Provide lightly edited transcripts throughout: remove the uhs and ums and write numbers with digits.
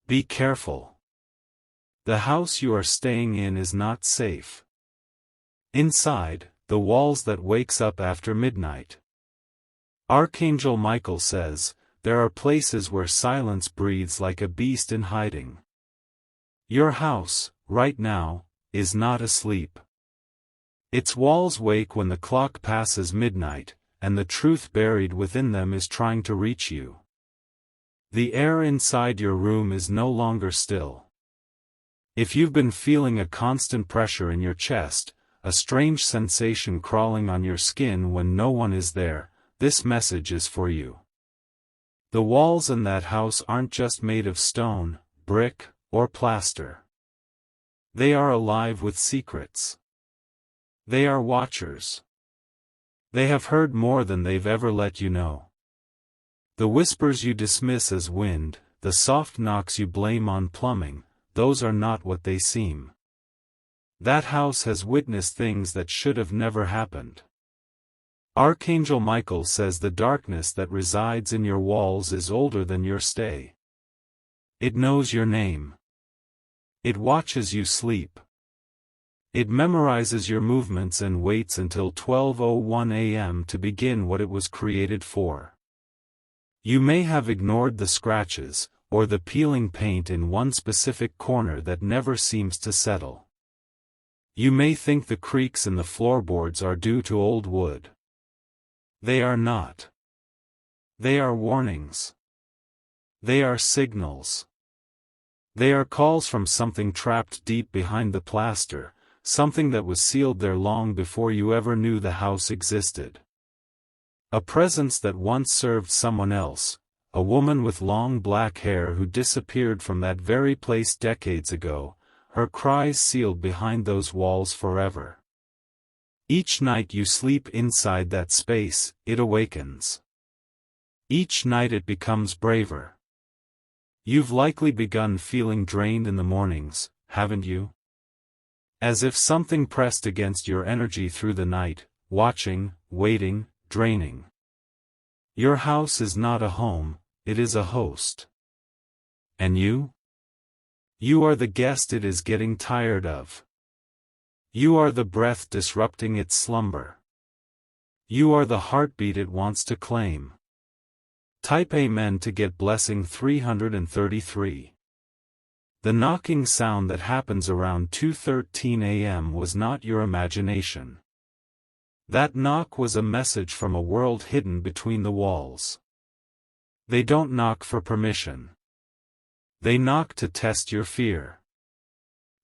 Be careful. The house you are staying in is not safe. Inside, the walls that wakes up after midnight. Archangel Michael says, there are places where silence breathes like a beast in hiding. Your house, right now, is not asleep. Its walls wake when the clock passes midnight, and the truth buried within them is trying to reach you. The air inside your room is no longer still. If you've been feeling a constant pressure in your chest, a strange sensation crawling on your skin when no one is there, this message is for you. The walls in that house aren't just made of stone, brick, or plaster. They are alive with secrets. They are watchers. They have heard more than they've ever let you know. The whispers you dismiss as wind, the soft knocks you blame on plumbing, those are not what they seem. That house has witnessed things that should have never happened. Archangel Michael says the darkness that resides in your walls is older than your stay. It knows your name. It watches you sleep. It memorizes your movements and waits until 12:01 a.m. to begin what it was created for. You may have ignored the scratches, or the peeling paint in one specific corner that never seems to settle. You may think the creaks in the floorboards are due to old wood. They are not. They are warnings. They are signals. They are calls from something trapped deep behind the plaster, something that was sealed there long before you ever knew the house existed. A presence that once served someone else, a woman with long black hair who disappeared from that very place decades ago, her cries sealed behind those walls forever. Each night you sleep inside that space, it awakens. Each night it becomes braver. You've likely begun feeling drained in the mornings, haven't you? As if something pressed against your energy through the night, watching, waiting, draining. Your house is not a home, it is a host. And you? You are the guest it is getting tired of. You are the breath disrupting its slumber. You are the heartbeat it wants to claim. Type Amen to get blessing 333. The knocking sound that happens around 2:13 a.m. was not your imagination. That knock was a message from a world hidden between the walls. They don't knock for permission. They knock to test your fear.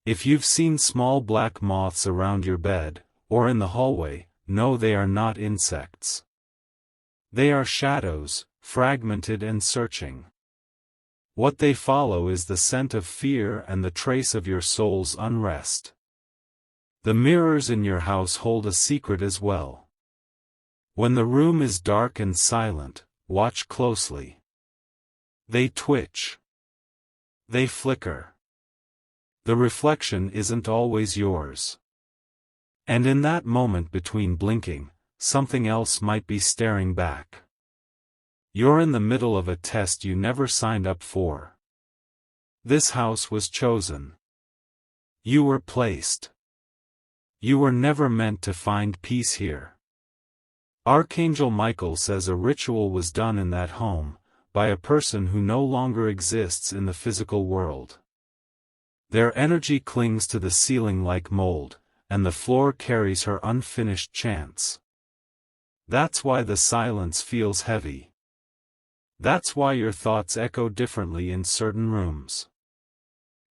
If you've seen small black moths around your bed, or in the hallway, know they are not insects. They are shadows, fragmented and searching. What they follow is the scent of fear and the trace of your soul's unrest. The mirrors in your house hold a secret as well. When the room is dark and silent, watch closely. They twitch. They flicker. The reflection isn't always yours. And in that moment between blinking, something else might be staring back. You're in the middle of a test you never signed up for. This house was chosen. You were placed. You were never meant to find peace here. Archangel Michael says a ritual was done in that home, by a person who no longer exists in the physical world. Their energy clings to the ceiling like mold, and the floor carries her unfinished chants. That's why the silence feels heavy. That's why your thoughts echo differently in certain rooms.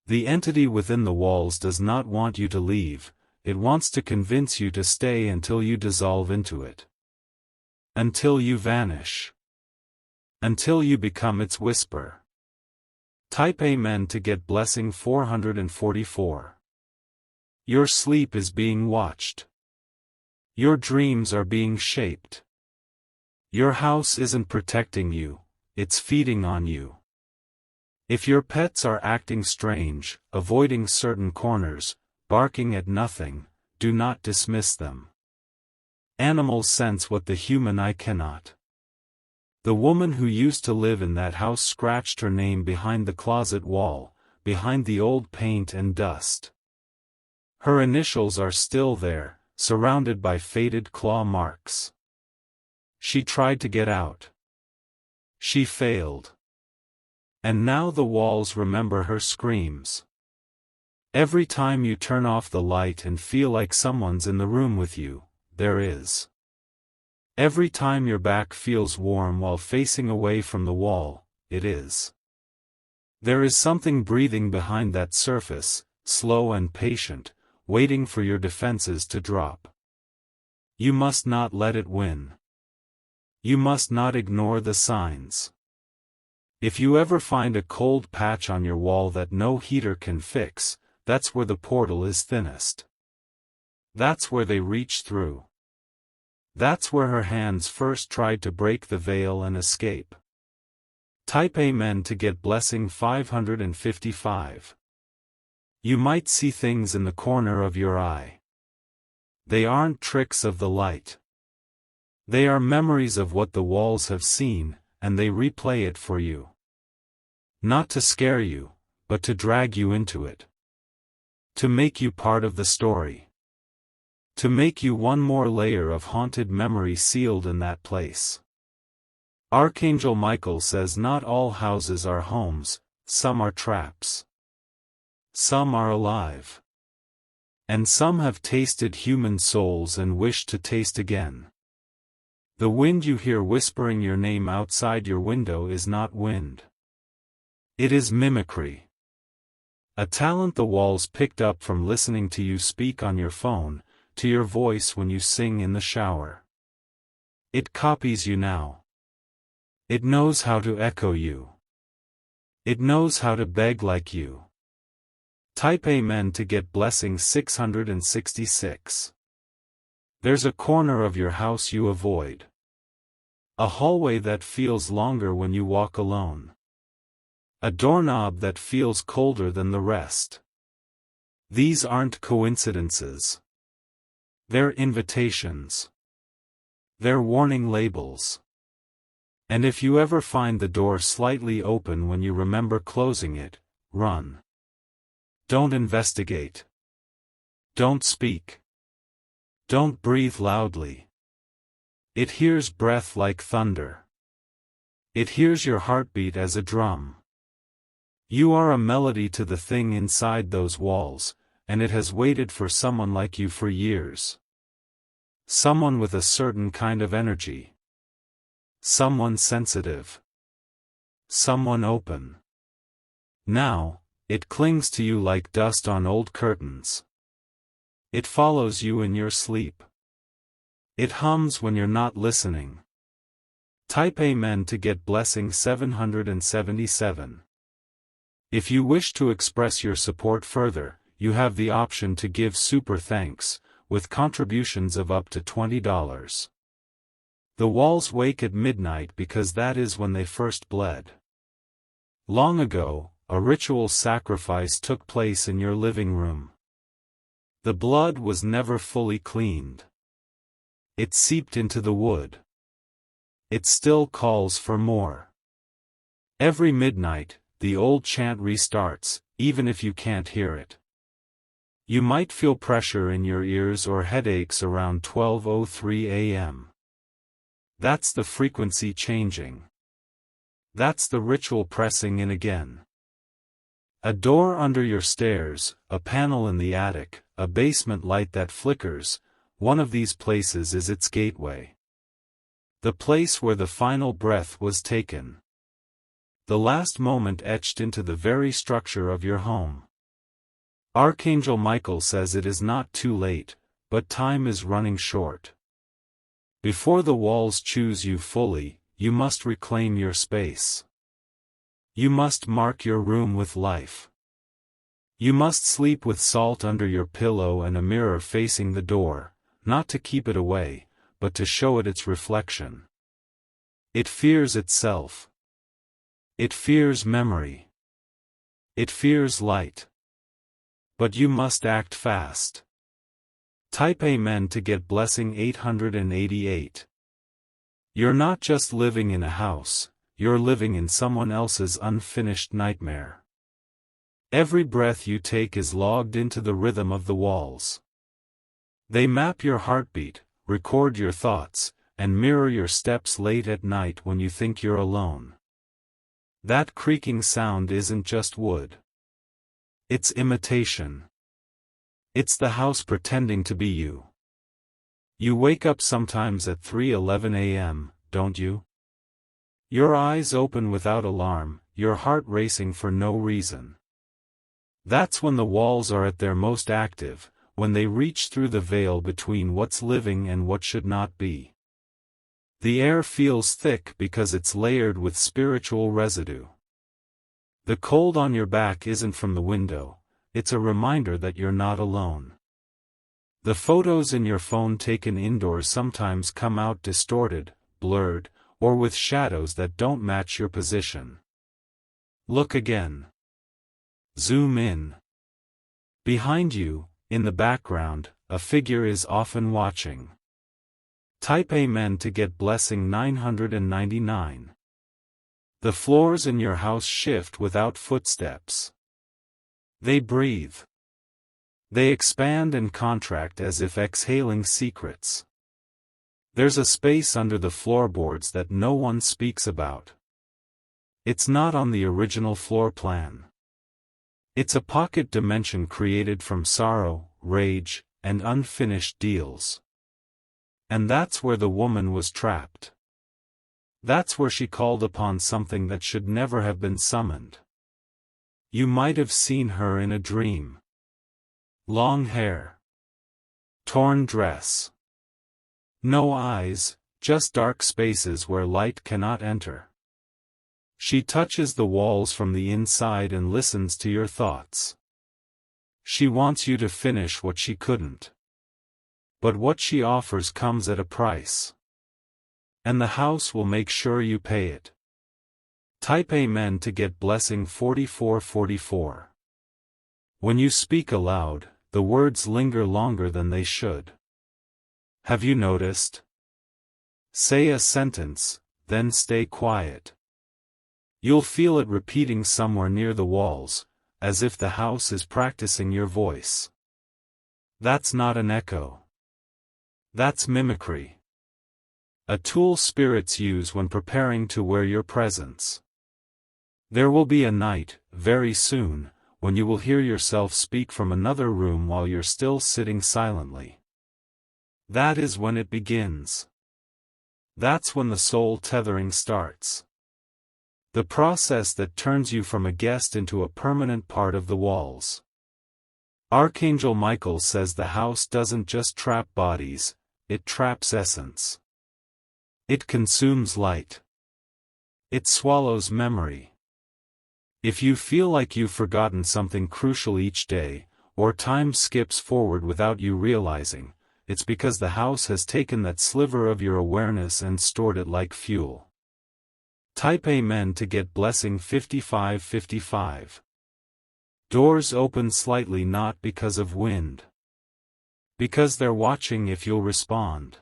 The entity within the walls does not want you to leave, it wants to convince you to stay until you dissolve into it. Until you vanish. Until you become its whisper. Type Amen to get blessing 444. Your sleep is being watched. Your dreams are being shaped. Your house isn't protecting you, it's feeding on you. If your pets are acting strange, avoiding certain corners, barking at nothing, do not dismiss them. Animals sense what the human eye cannot. The woman who used to live in that house scratched her name behind the closet wall, behind the old paint and dust. Her initials are still there, surrounded by faded claw marks. She tried to get out. She failed. And now the walls remember her screams. Every time you turn off the light and feel like someone's in the room with you, there is. Every time your back feels warm while facing away from the wall, it is. There is something breathing behind that surface, slow and patient, waiting for your defenses to drop. You must not let it win. You must not ignore the signs. If you ever find a cold patch on your wall that no heater can fix, that's where the portal is thinnest. That's where they reach through. That's where her hands first tried to break the veil and escape. Type Amen to get blessing 555. You might see things in the corner of your eye. They aren't tricks of the light. They are memories of what the walls have seen, and they replay it for you. Not to scare you, but to drag you into it. To make you part of the story. To make you one more layer of haunted memory sealed in that place. Archangel Michael says not all houses are homes, some are traps. Some are alive. And some have tasted human souls and wish to taste again. The wind you hear whispering your name outside your window is not wind. It is mimicry. A talent the walls picked up from listening to you speak on your phone, to your voice when you sing in the shower. It copies you now. It knows how to echo you. It knows how to beg like you. Type Amen to get blessing 666. There's a corner of your house you avoid. A hallway that feels longer when you walk alone. A doorknob that feels colder than the rest. These aren't coincidences. They're invitations. They're warning labels. And if you ever find the door slightly open when you remember closing it, run. Don't investigate. Don't speak. Don't breathe loudly. It hears breath like thunder. It hears your heartbeat as a drum. You are a melody to the thing inside those walls, and it has waited for someone like you for years. Someone with a certain kind of energy. Someone sensitive. Someone open. Now, it clings to you like dust on old curtains. It follows you in your sleep. It hums when you're not listening. Type Amen to get blessing 777. If you wish to express your support further, you have the option to give super thanks, with contributions of up to $20. The walls wake at midnight because that is when they first bled. Long ago, a ritual sacrifice took place in your living room. The blood was never fully cleaned. It seeped into the wood. It still calls for more. Every midnight, the old chant restarts, even if you can't hear it. You might feel pressure in your ears or headaches around 12:03 a.m. That's the frequency changing. That's the ritual pressing in again. A door under your stairs, a panel in the attic, a basement light that flickers, one of these places is its gateway. The place where the final breath was taken. The last moment etched into the very structure of your home. Archangel Michael says it is not too late, but time is running short. Before the walls choose you fully, you must reclaim your space. You must mark your room with life. You must sleep with salt under your pillow and a mirror facing the door, not to keep it away, but to show it its reflection. It fears itself. It fears memory. It fears light. But you must act fast. Type Amen to get blessing 888. You're not just living in a house, you're living in someone else's unfinished nightmare. Every breath you take is logged into the rhythm of the walls. They map your heartbeat, record your thoughts, and mirror your steps late at night when you think you're alone. That creaking sound isn't just wood. It's imitation. It's the house pretending to be you. You wake up sometimes at 3:11 a.m., don't you? Your eyes open without alarm, your heart racing for no reason. That's when the walls are at their most active, when they reach through the veil between what's living and what should not be. The air feels thick because it's layered with spiritual residue. The cold on your back isn't from the window, it's a reminder that you're not alone. The photos in your phone taken indoors sometimes come out distorted, blurred, or with shadows that don't match your position. Look again. Zoom in. Behind you, in the background, a figure is often watching. Type Amen to get blessing 999. The floors in your house shift without footsteps. They breathe. They expand and contract as if exhaling secrets. There's a space under the floorboards that no one speaks about. It's not on the original floor plan. It's a pocket dimension created from sorrow, rage, and unfinished deals. And that's where the woman was trapped. That's where she called upon something that should never have been summoned. You might have seen her in a dream. Long hair. Torn dress. No eyes, just dark spaces where light cannot enter. She touches the walls from the inside and listens to your thoughts. She wants you to finish what she couldn't. But what she offers comes at a price. And the house will make sure you pay it. Type Amen to get blessing 4444. When you speak aloud, the words linger longer than they should. Have you noticed? Say a sentence, then stay quiet. You'll feel it repeating somewhere near the walls, as if the house is practicing your voice. That's not an echo. That's mimicry. A tool spirits use when preparing to wear your presence. There will be a night, very soon, when you will hear yourself speak from another room while you're still sitting silently. That is when it begins. That's when the soul tethering starts. The process that turns you from a guest into a permanent part of the walls. Archangel Michael says the house doesn't just trap bodies, it traps essence. It consumes light. It swallows memory. If you feel like you've forgotten something crucial each day, or time skips forward without you realizing, it's because the house has taken that sliver of your awareness and stored it like fuel. Type Amen to get blessing 5555. Doors open slightly not because of wind. Because they're watching if you'll respond.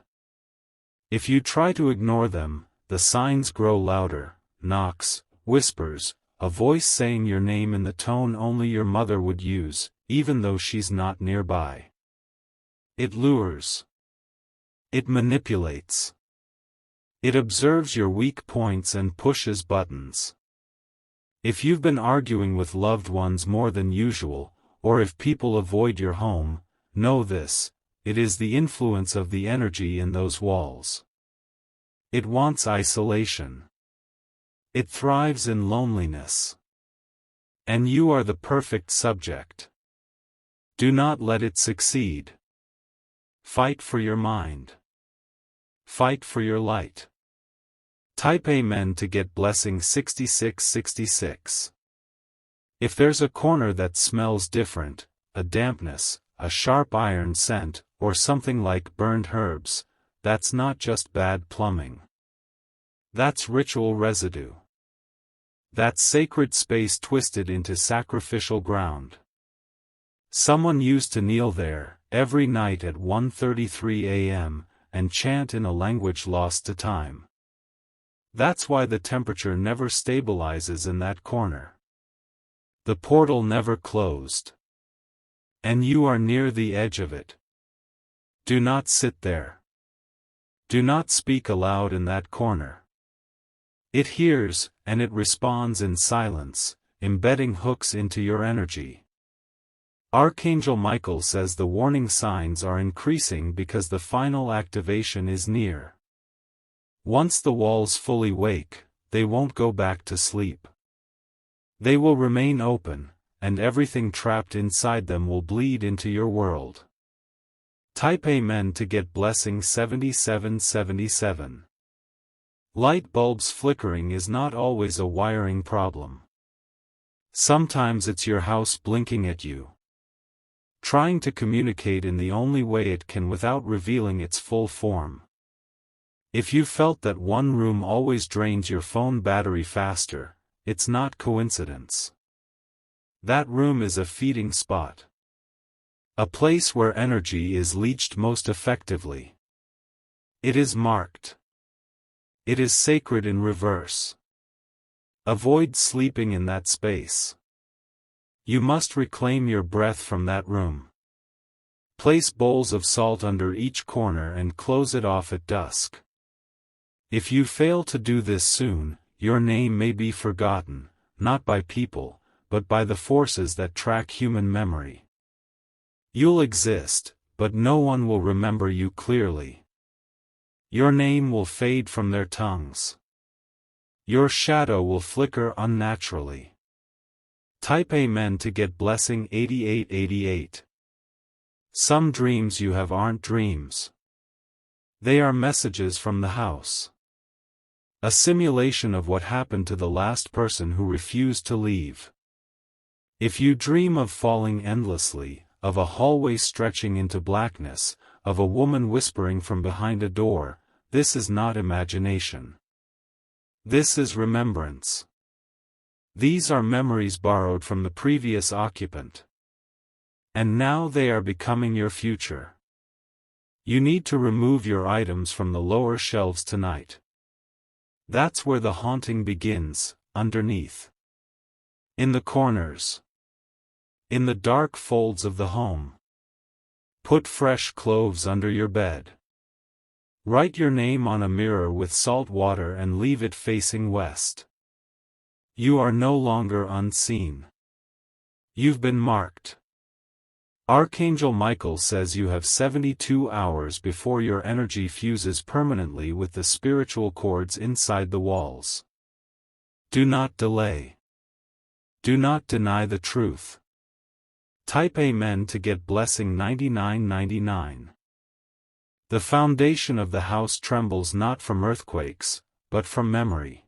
If you try to ignore them, the signs grow louder, knocks, whispers, a voice saying your name in the tone only your mother would use, even though she's not nearby. It lures. It manipulates. It observes your weak points and pushes buttons. If you've been arguing with loved ones more than usual, or if people avoid your home, know this, it is the influence of the energy in those walls. It wants isolation. It thrives in loneliness. And you are the perfect subject. Do not let it succeed. Fight for your mind. Fight for your light. Type Amen to get blessing 6666. If there's a corner that smells different, a dampness, a sharp iron scent, or something like burned herbs, that's not just bad plumbing. That's ritual residue. That's sacred space twisted into sacrificial ground. Someone used to kneel there, every night at 1:33 a.m., and chant in a language lost to time. That's why the temperature never stabilizes in that corner. The portal never closed. And you are near the edge of it. Do not sit there. Do not speak aloud in that corner. It hears, and it responds in silence, embedding hooks into your energy. Archangel Michael says the warning signs are increasing because the final activation is near. Once the walls fully wake, they won't go back to sleep. They will remain open, and everything trapped inside them will bleed into your world. Type Amen to get blessing 7777. Light bulbs flickering is not always a wiring problem. Sometimes it's your house blinking at you, trying to communicate in the only way it can without revealing its full form. If you felt that one room always drains your phone battery faster, it's not coincidence. That room is a feeding spot. A place where energy is leached most effectively. It is marked. It is sacred in reverse. Avoid sleeping in that space. You must reclaim your breath from that room. Place bowls of salt under each corner and close it off at dusk. If you fail to do this soon, your name may be forgotten, not by people, but by the forces that track human memory. You'll exist, but no one will remember you clearly. Your name will fade from their tongues. Your shadow will flicker unnaturally. Type Amen to get blessing 8888. Some dreams you have aren't dreams. They are messages from the house. A simulation of what happened to the last person who refused to leave. If you dream of falling endlessly, of a hallway stretching into blackness, of a woman whispering from behind a door, this is not imagination. This is remembrance. These are memories borrowed from the previous occupant. And now they are becoming your future. You need to remove your items from the lower shelves tonight. That's where the haunting begins, underneath. In the corners. In the dark folds of the home. Put fresh cloves under your bed. Write your name on a mirror with salt water and leave it facing west. You are no longer unseen. You've been marked. Archangel Michael says you have 72 hours before your energy fuses permanently with the spiritual cords inside the walls. Do not delay. Do not deny the truth. Type Amen to get blessing 9999. The foundation of the house trembles not from earthquakes, but from memory.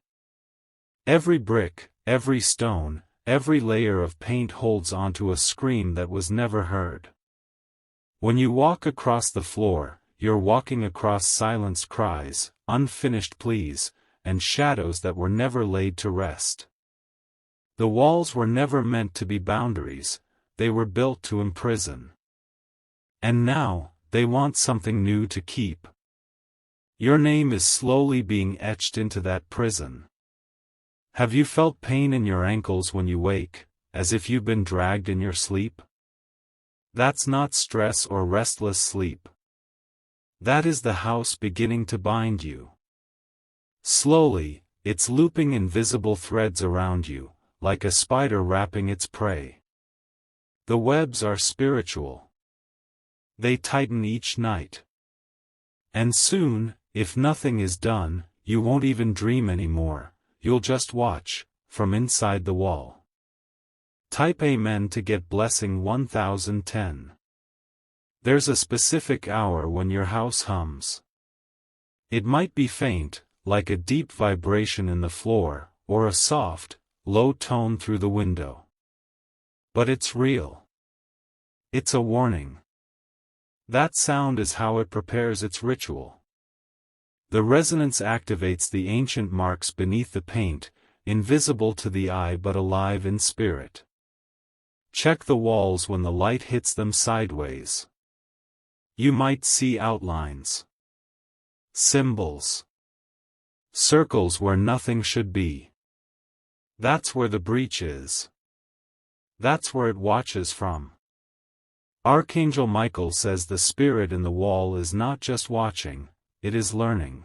Every brick, every stone, every layer of paint holds onto a scream that was never heard. When you walk across the floor, you're walking across silenced cries, unfinished pleas, and shadows that were never laid to rest. The walls were never meant to be boundaries, they were built to imprison. And now, they want something new to keep. Your name is slowly being etched into that prison. Have you felt pain in your ankles when you wake, as if you've been dragged in your sleep? That's not stress or restless sleep. That is the house beginning to bind you. Slowly, it's looping invisible threads around you, like a spider wrapping its prey. The webs are spiritual. They tighten each night. And soon, if nothing is done, you won't even dream anymore, you'll just watch, from inside the wall. Type Amen to get blessing 1010. There's a specific hour when your house hums. It might be faint, like a deep vibration in the floor, or a soft, low tone through the window. But it's real. It's a warning. That sound is how it prepares its ritual. The resonance activates the ancient marks beneath the paint, invisible to the eye but alive in spirit. Check the walls when the light hits them sideways. You might see outlines, symbols, Circles where nothing should be. That's where the breach is. That's where it watches from. Archangel Michael says the spirit in the wall is not just watching, it is learning.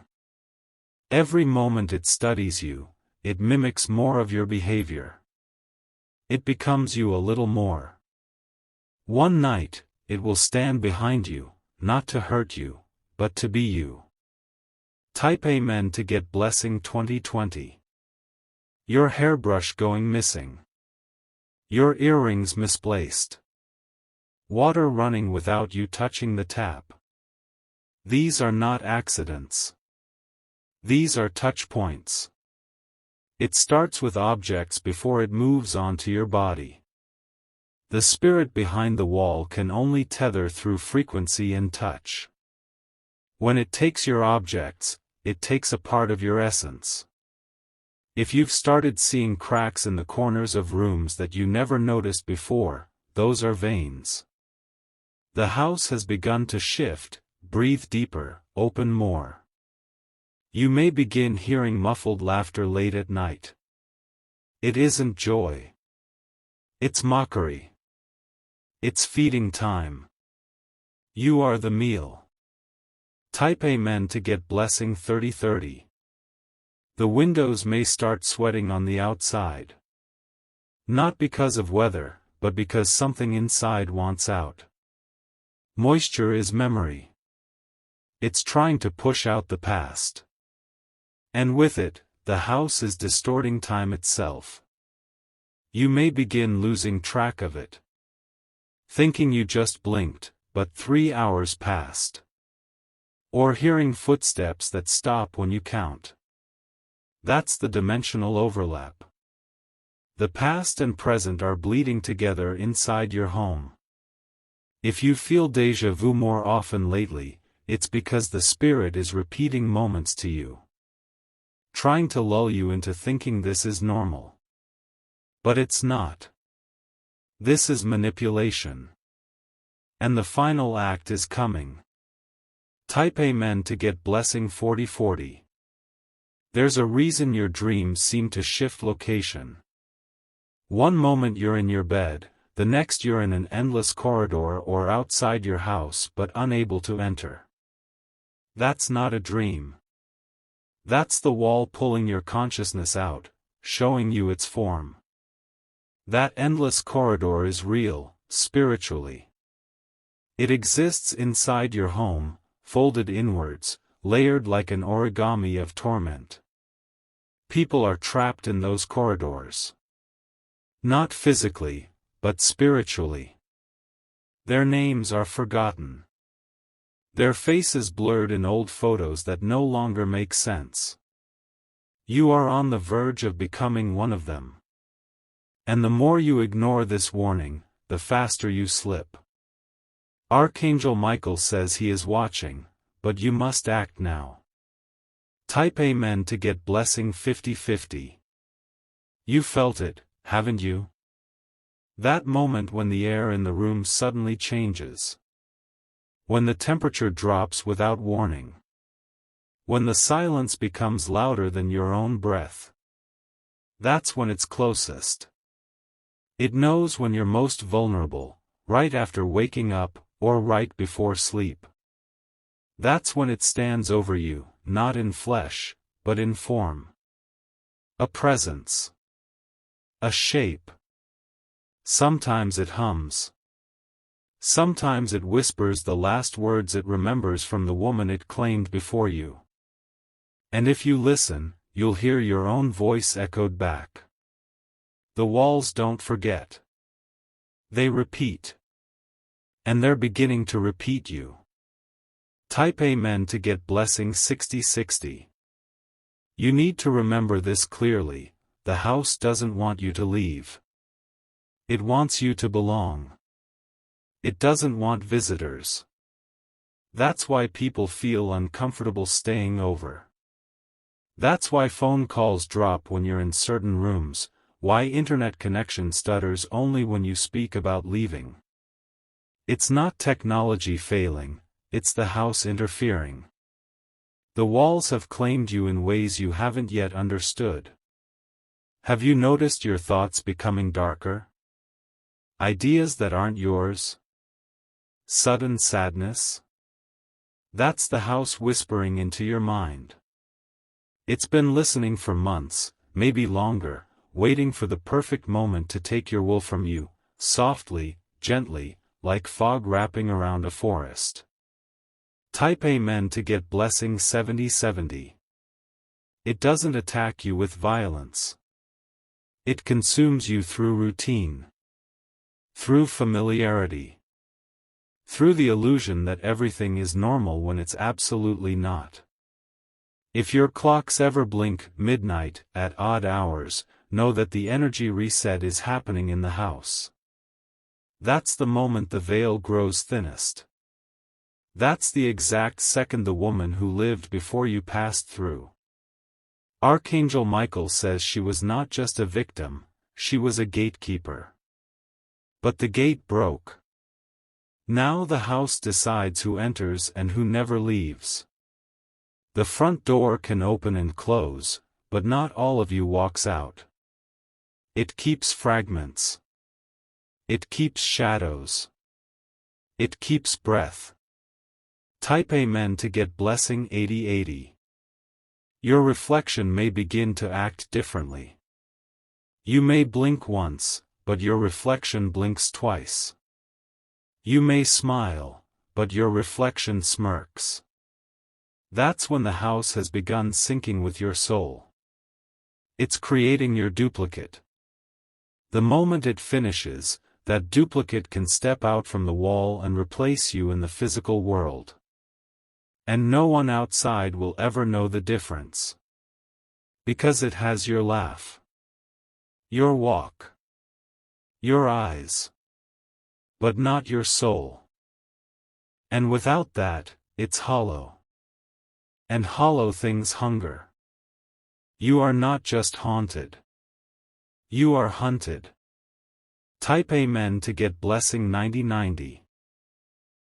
Every moment it studies you, it mimics more of your behavior. It becomes you a little more. One night, it will stand behind you, not to hurt you, but to be you. Type Amen to get blessing 2020. Your hairbrush going missing. Your earrings misplaced. Water running without you touching the tap. These are not accidents. These are touch points. It starts with objects before it moves on to your body. The spirit behind the wall can only tether through frequency and touch. When it takes your objects, it takes a part of your essence. If you've started seeing cracks in the corners of rooms that you never noticed before, those are veins. The house has begun to shift, breathe deeper, open more. You may begin hearing muffled laughter late at night. It isn't joy. It's mockery. It's feeding time. You are the meal. Type Amen to get blessing 3030. The windows may start sweating on the outside. Not because of weather, but because something inside wants out. Moisture is memory. It's trying to push out the past. And with it, the house is distorting time itself. You may begin losing track of it. Thinking you just blinked, but 3 hours passed. Or hearing footsteps that stop when you count. That's the dimensional overlap. The past and present are bleeding together inside your home. If you feel déjà vu more often lately, it's because the spirit is repeating moments to you. Trying to lull you into thinking this is normal. But it's not. This is manipulation. And the final act is coming. Type Amen to get blessing 4040. There's a reason your dreams seem to shift location. One moment you're in your bed, the next you're in an endless corridor or outside your house but unable to enter. That's not a dream. That's the wall pulling your consciousness out, showing you its form. That endless corridor is real, spiritually. It exists inside your home, folded inwards, layered like an origami of torment. People are trapped in those corridors. Not physically, but spiritually. Their names are forgotten. Their faces blurred in old photos that no longer make sense. You are on the verge of becoming one of them. And the more you ignore this warning, the faster you slip. Archangel Michael says he is watching, but you must act now. Type Amen to get blessing 5050. You felt it, haven't you? That moment when the air in the room suddenly changes. When the temperature drops without warning. When the silence becomes louder than your own breath. That's when it's closest. It knows when you're most vulnerable, right after waking up, or right before sleep. That's when it stands over you, not in flesh, but in form. A presence. A shape. Sometimes it hums. Sometimes it whispers the last words it remembers from the woman it claimed before you. And if you listen, you'll hear your own voice echoed back. The walls don't forget. They repeat. And they're beginning to repeat you. Type Amen to get blessing 6060. You need to remember this clearly, the house doesn't want you to leave. It wants you to belong. It doesn't want visitors. That's why people feel uncomfortable staying over. That's why phone calls drop when you're in certain rooms, why internet connection stutters only when you speak about leaving. It's not technology failing, it's the house interfering. The walls have claimed you in ways you haven't yet understood. Have you noticed your thoughts becoming darker? Ideas that aren't yours? Sudden sadness? That's the house whispering into your mind. It's been listening for months, maybe longer, waiting for the perfect moment to take your will from you, softly, gently, like fog wrapping around a forest. Type Amen to get blessing 7070. It doesn't attack you with violence. It consumes you through routine. Through familiarity. Through the illusion that everything is normal when it's absolutely not. If your clocks ever blink midnight at odd hours, know that the energy reset is happening in the house. That's the moment the veil grows thinnest. That's the exact second the woman who lived before you passed through. Archangel Michael says she was not just a victim, she was a gatekeeper. But the gate broke. Now the house decides who enters and who never leaves. The front door can open and close, but not all of you walks out. It keeps fragments. It keeps shadows. It keeps breath. Type Amen to get blessing 8080. Your reflection may begin to act differently. You may blink once, but your reflection blinks twice. You may smile, but your reflection smirks. That's when the house has begun syncing with your soul. It's creating your duplicate. The moment it finishes, that duplicate can step out from the wall and replace you in the physical world. And no one outside will ever know the difference. Because it has your laugh. Your walk. Your eyes. But not your soul. And without that, it's hollow. And hollow things hunger. You are not just haunted. You are hunted. Type Amen to get blessing 9090.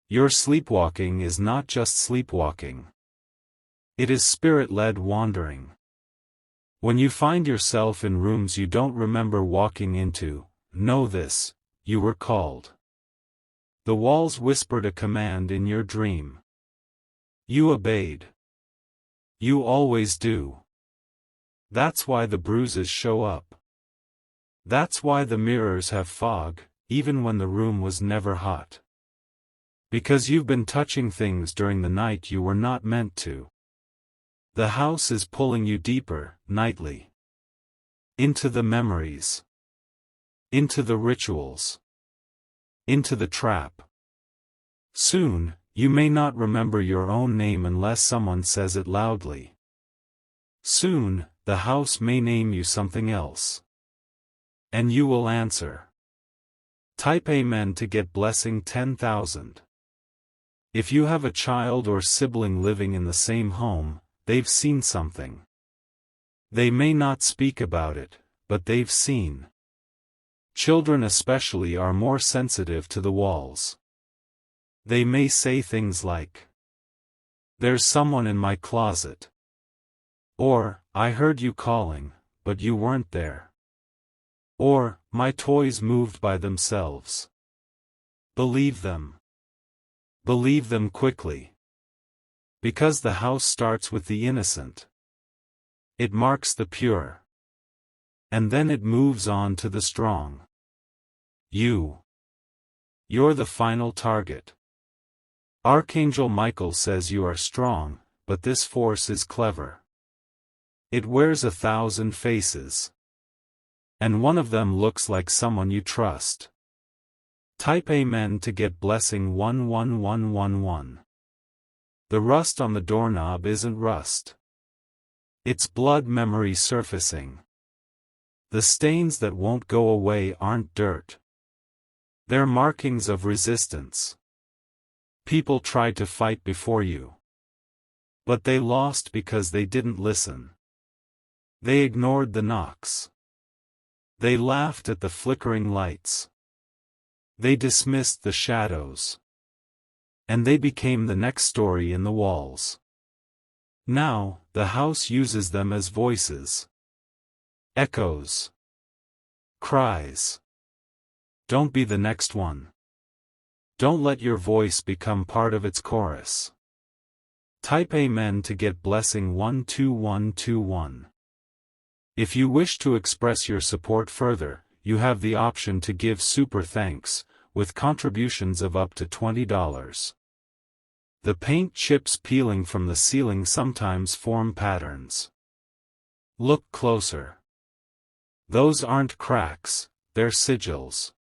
Your sleepwalking is not just sleepwalking. It is spirit-led wandering. When you find yourself in rooms you don't remember walking into, know this, you were called. The walls whispered a command in your dream. You obeyed. You always do. That's why the bruises show up. That's why the mirrors have fog, even when the room was never hot. Because you've been touching things during the night you were not meant to. The house is pulling you deeper, nightly. Into the memories. Into the rituals. Into the trap. Soon, you may not remember your own name unless someone says it loudly. Soon, the house may name you something else. And you will answer. Type Amen to get blessing 10,000. If you have a child or sibling living in the same home, they've seen something. They may not speak about it, but they've seen. Children especially are more sensitive to the walls. They may say things like, "There's someone in my closet." Or, "I heard you calling, but you weren't there." Or, "My toys moved by themselves." Believe them. Believe them quickly. Because the house starts with the innocent. It marks the pure. And then it moves on to the strong. You. You're the final target. Archangel Michael says you are strong, but this force is clever. It wears 1,000 faces. And one of them looks like someone you trust. Type Amen to get blessing 11111. The rust on the doorknob isn't rust. It's blood memory surfacing. The stains that won't go away aren't dirt. They're markings of resistance. People tried to fight before you. But they lost because they didn't listen. They ignored the knocks. They laughed at the flickering lights. They dismissed the shadows. And they became the next story in the walls. Now, the house uses them as voices. Echoes. Cries. Don't be the next one. Don't let your voice become part of its chorus. Type Amen to get blessing 12121. If you wish to express your support further, you have the option to give super thanks, with contributions of up to $20. The paint chips peeling from the ceiling sometimes form patterns. Look closer. Those aren't cracks, they're sigils.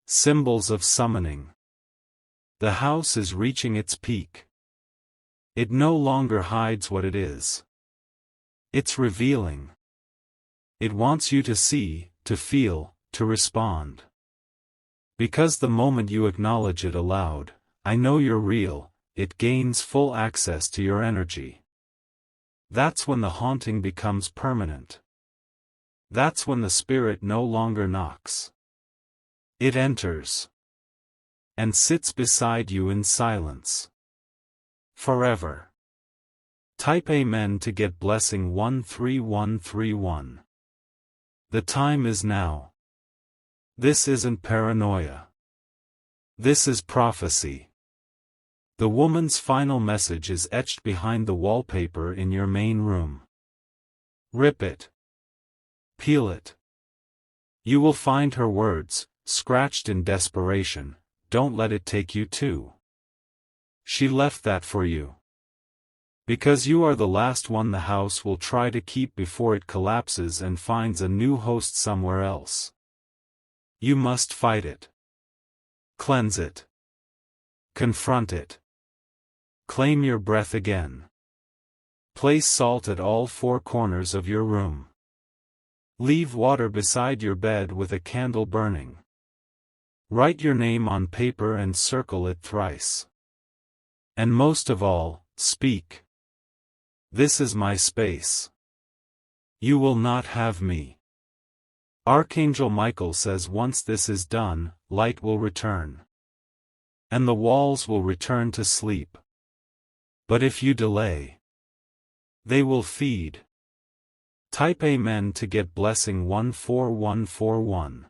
Symbols of summoning. The house is reaching its peak. It no longer hides what it is. It's revealing. It wants you to see, to feel, to respond. Because the moment you acknowledge it aloud, I know you're real, it gains full access to your energy. That's when the haunting becomes permanent. That's when the spirit no longer knocks. It enters. And sits beside you in silence. Forever. Type Amen to get blessing 13131. The time is now. This isn't paranoia. This is prophecy. The woman's final message is etched behind the wallpaper in your main room. Rip it. Peel it. You will find her words, scratched in desperation, don't let it take you too. She left that for you. Because you are the last one the house will try to keep before it collapses and finds a new host somewhere else. You must fight it. Cleanse it. Confront it. Claim your breath again. Place salt at all four corners of your room. Leave water beside your bed with a candle burning. Write your name on paper and circle it thrice. And most of all, speak. This is my space. You will not have me. Archangel Michael says once this is done, light will return. And the walls will return to sleep. But if you delay, they will feed. Type Amen to get blessing 14141.